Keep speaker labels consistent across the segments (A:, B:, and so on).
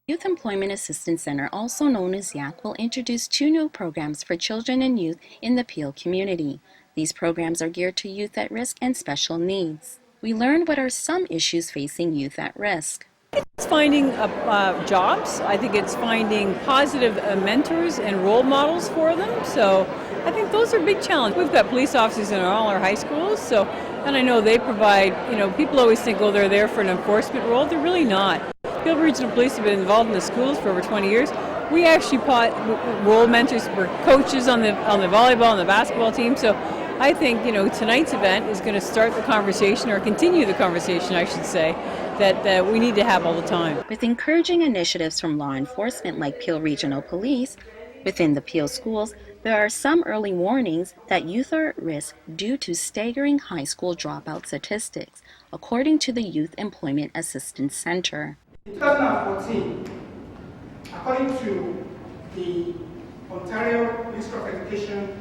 A: Youth Employment Assistance Center, also known as YEAC, will introduce 2 new programs for children and youth in the Peel community. These programs are geared to youth at risk and special needs. We learned what are some issues facing youth at risk.
B: It's finding jobs. I think it's finding positive mentors and role models for them. So I think those are big challenges. We've got police officers in all our high schools, and I know they provide, people always think, oh, they're there for an enforcement role. They're really not. Peel Regional Police have been involved in the schools for over 20 years. We actually role mentors, we're coaches on the volleyball and the basketball team. So I think, tonight's event is going to start the conversation, or continue the conversation, I should say, that we need to have all the time.
A: With encouraging initiatives from law enforcement like Peel Regional Police within the Peel schools, there are some early warnings that youth are at risk due to staggering high school dropout statistics, according to the Youth Employment Assistance Center.
C: In 2014, according to the Ontario Ministry of Education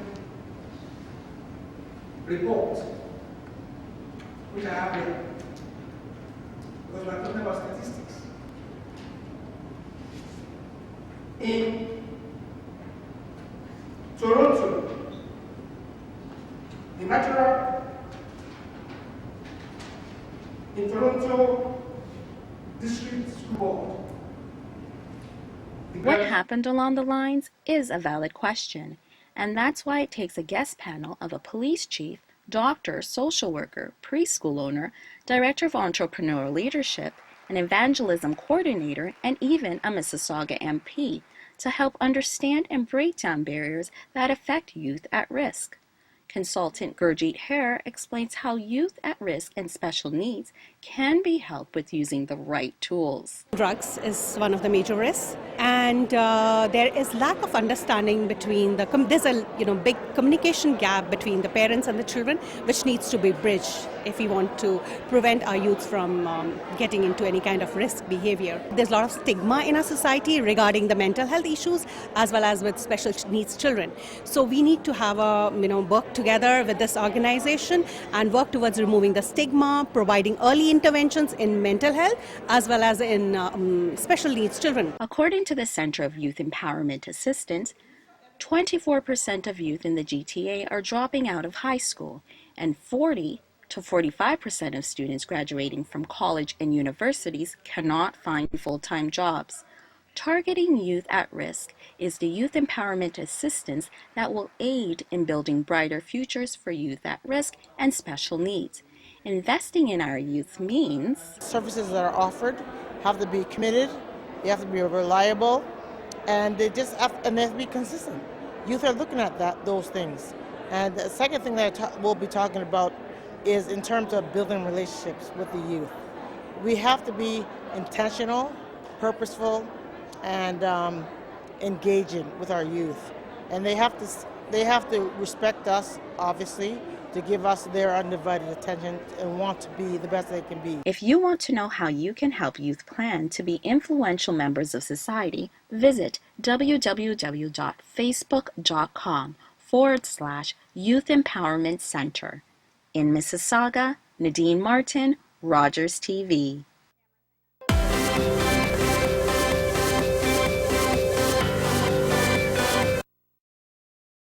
C: report, which I have here, because we are talking about statistics. In Toronto, the natural in Toronto District School Board.
A: What happened along the lines is a valid question, and that's why it takes a guest panel of a police chief, doctor, social worker, preschool owner, director of entrepreneurial leadership, an evangelism coordinator, and even a Mississauga MP to help understand and break down barriers that affect youth at risk. Consultant Gurjeet Hare explains how youth at risk and special needs can be helped with using the right tools.
D: Drugs is one of the major risks, and there is lack of understanding between there's a big communication gap between the parents and the children, which needs to be bridged if we want to prevent our youth from getting into any kind of risk behavior. There's a lot of stigma in our society regarding the mental health issues as well as with special needs children. So we need to have a work together with this organization and work towards removing the stigma, providing early interventions in mental health as well as in special needs children.
A: According to the Center of Youth Empowerment Assistance, 24% of youth in the GTA are dropping out of high school, and 40 to 45% of students graduating from college and universities cannot find full-time jobs. Targeting youth at risk is the Youth Empowerment Assistance that will aid in building brighter futures for youth at risk and special needs. Investing in our youth means
E: services that are offered have to be committed, they have to be reliable, and they have to be consistent. Youth are looking at those things. And the second thing that we'll be talking about is in terms of building relationships with the youth. We have to be intentional, purposeful, and engaging with our youth. And they have to respect us, obviously, to give us their undivided attention and want to be the best they can be.
A: If you want to know how you can help youth plan to be influential members of society, visit www.facebook.com/Youth Empowerment Center. In Mississauga, Nadine Martin, Rogers TV.